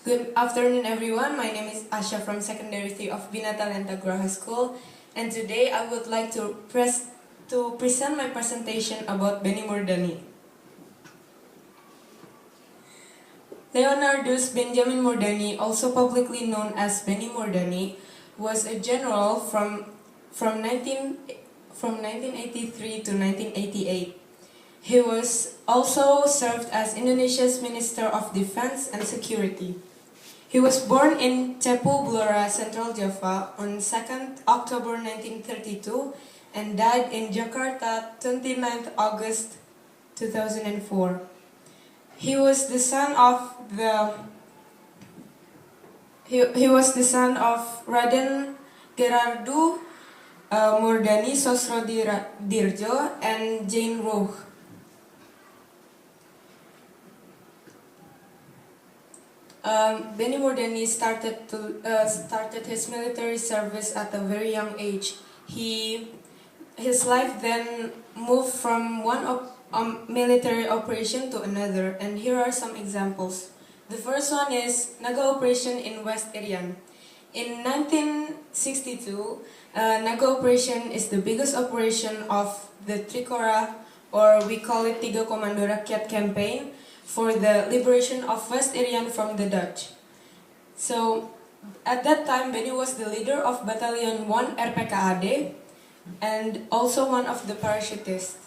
Good afternoon, everyone. My name is Azya from Secondary 3 of Bina Talenta Graha School, and today I would like to present my presentation about Benny Moerdani. Leonardus Benjamin Moerdani, also publicly known as Benny Moerdani, was a general from 1983 to 1988. He was also served as Indonesia's Minister of Defense and Security. He was born in Cepu, Blora, Central Java on 2nd October 1932 and died in Jakarta 29th August 2004. He was the son of Raden Gerardo Moerdani Sosrodirjo and Jane Roh. Benny Moerdani started his military service at a very young age. His life then moved from one military operation to another, and here are some examples. The first one is Naga Operation in West Irian. In 1962, Naga Operation is the biggest operation of the Trikora, or we call it Tiga Komando Rakyat campaign, for the liberation of West Irian from the Dutch. So, at that time, Benny was the leader of Battalion 1 RPKAD and also one of the parachutists.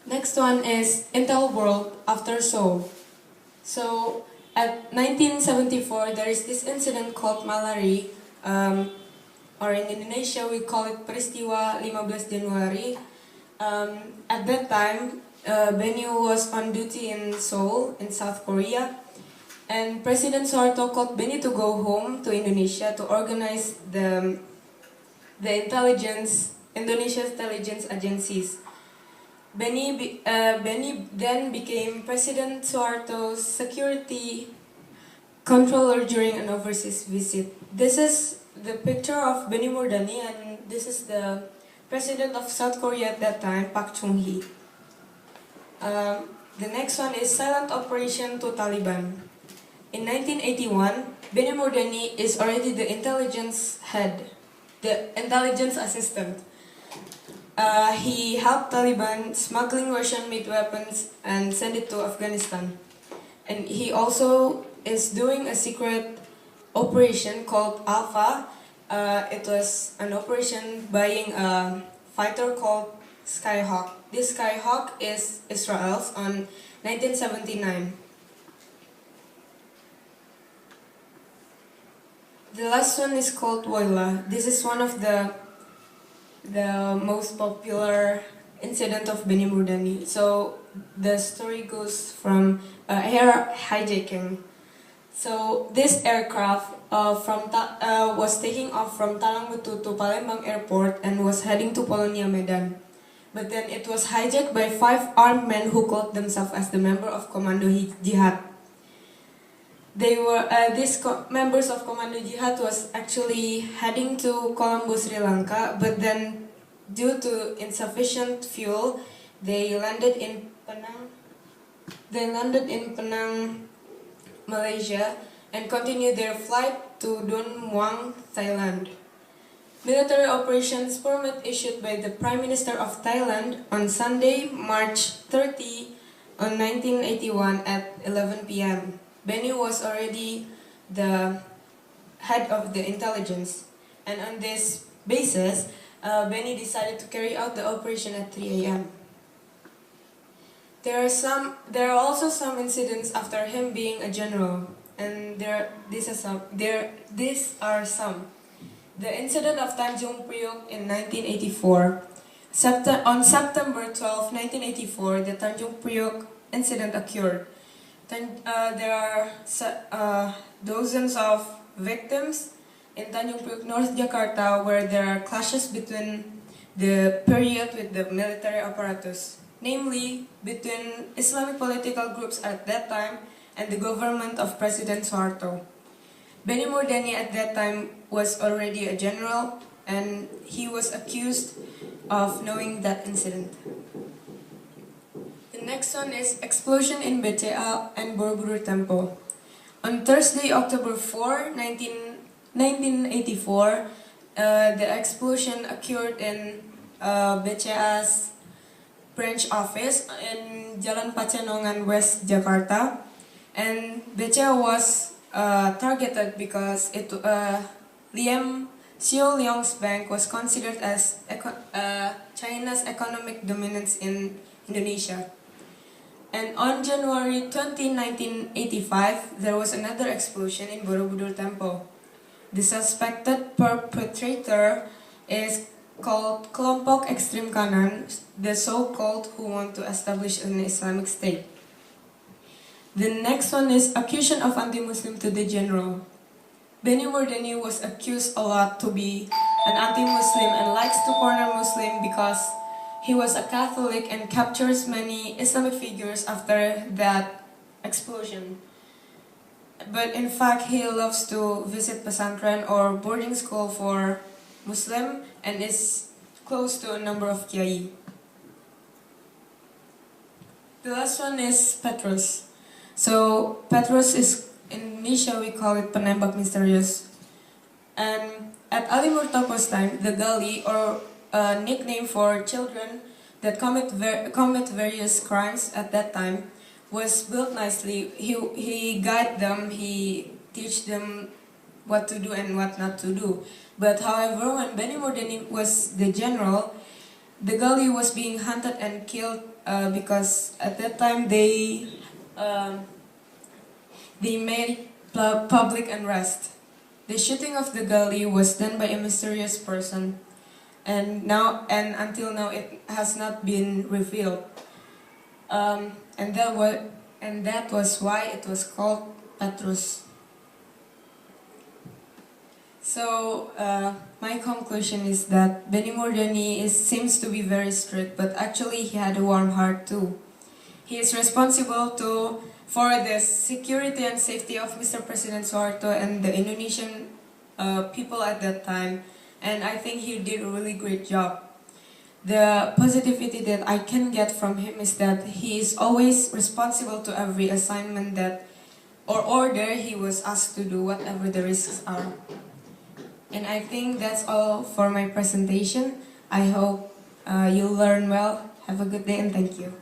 Next one is Intel World after Seoul. So, at 1974, there is this incident called Malari, or in Indonesia we call it Peristiwa 15 Januari. At that time, Benny was on duty in Seoul, in South Korea, and President Suharto called Benny to go home to Indonesia to organize the Indonesia's intelligence agencies. Benny then became President Suharto's security controller during an overseas visit. This is the picture of Benny Moerdani, and this is the President of South Korea at that time, Park Chung-hee. The next one is Silent Operation to Taliban. In 1981, Benny Moerdani is already the intelligence head, the intelligence assistant. He helped Taliban smuggling Russian-made weapons and send it to Afghanistan. And he also is doing a secret operation called Alpha. It was an operation buying a fighter called Skyhawk. This Skyhawk is Israel's on 1979. The last one is called Woyla. This is one of the most popular incident of Benny Moerdani. So the story goes from air hijacking. So this aircraft was taking off from Talangbetu to Palembang Airport and was heading to Polonia Medan. But then it was hijacked by 5 armed men who called themselves as the member of Komando Jihad. They were members of Komando Jihad was actually heading to Colombo, Sri Lanka, but then due to insufficient fuel, they landed in Penang, Malaysia, and continued their flight to Don Muang, Thailand. Military operations permit issued by the Prime Minister of Thailand on Sunday, March 30, on 1981 at 11 p.m. Benny was already the head of the intelligence, and on this basis, Benny decided to carry out the operation at 3 a.m. There are also some incidents after him being a general, and these are some. The incident of Tanjung Priok in 1984. On September 12, 1984, the Tanjung Priok incident occurred. There are dozens of victims in Tanjung Priok, North Jakarta, where there are clashes between the period with the military apparatus, namely between Islamic political groups at that time and the government of President Suharto. Benny Moerdani at that time was already a general, and he was accused of knowing that incident. The next one is explosion in BCA and Borobudur Temple. On Thursday, October 4, 1984, the explosion occurred in BCA's branch office in Jalan Pacenongan West, Jakarta. And BCA was targeted because Liam Xiao Liang's bank was considered as China's economic dominance in Indonesia. And on January 20, 1985, there was another explosion in Borobudur Temple. The suspected perpetrator is called Kelompok Ekstrim Kanan, the so-called who want to establish an Islamic State. The next one is accusation of anti-Muslim to the general. Benny Moerdani was accused a lot to be an anti-Muslim and likes to corner Muslim because he was a Catholic and captures many Islamic figures after that explosion. But in fact, he loves to visit pesantren or boarding school for Muslim and is close to a number of kiai. The last one is Petrus. So Petrus is, in Indonesia we call it penembak misterius. And at Ali Murtoko's time, the gali, or a nickname for children that commit various crimes at that time, was built nicely. He guide them, he teach them what to do and what not to do. But however, when Benny Moerdani was the general, the gali was being hunted and killed because at that time they made public unrest. The shooting of the gali was done by a mysterious person, and until now it has not been revealed. And that was why it was called Petrus. So my conclusion is that Benny Moerdani seems to be very strict, but actually he had a warm heart too. He is responsible for the security and safety of Mr. President Suharto and the Indonesian people at that time, and I think he did a really great job. The positivity that I can get from him is that he is always responsible to every assignment or order he was asked to do, whatever the risks are. And I think that's all for my presentation. I hope you learn well. Have a good day and thank you.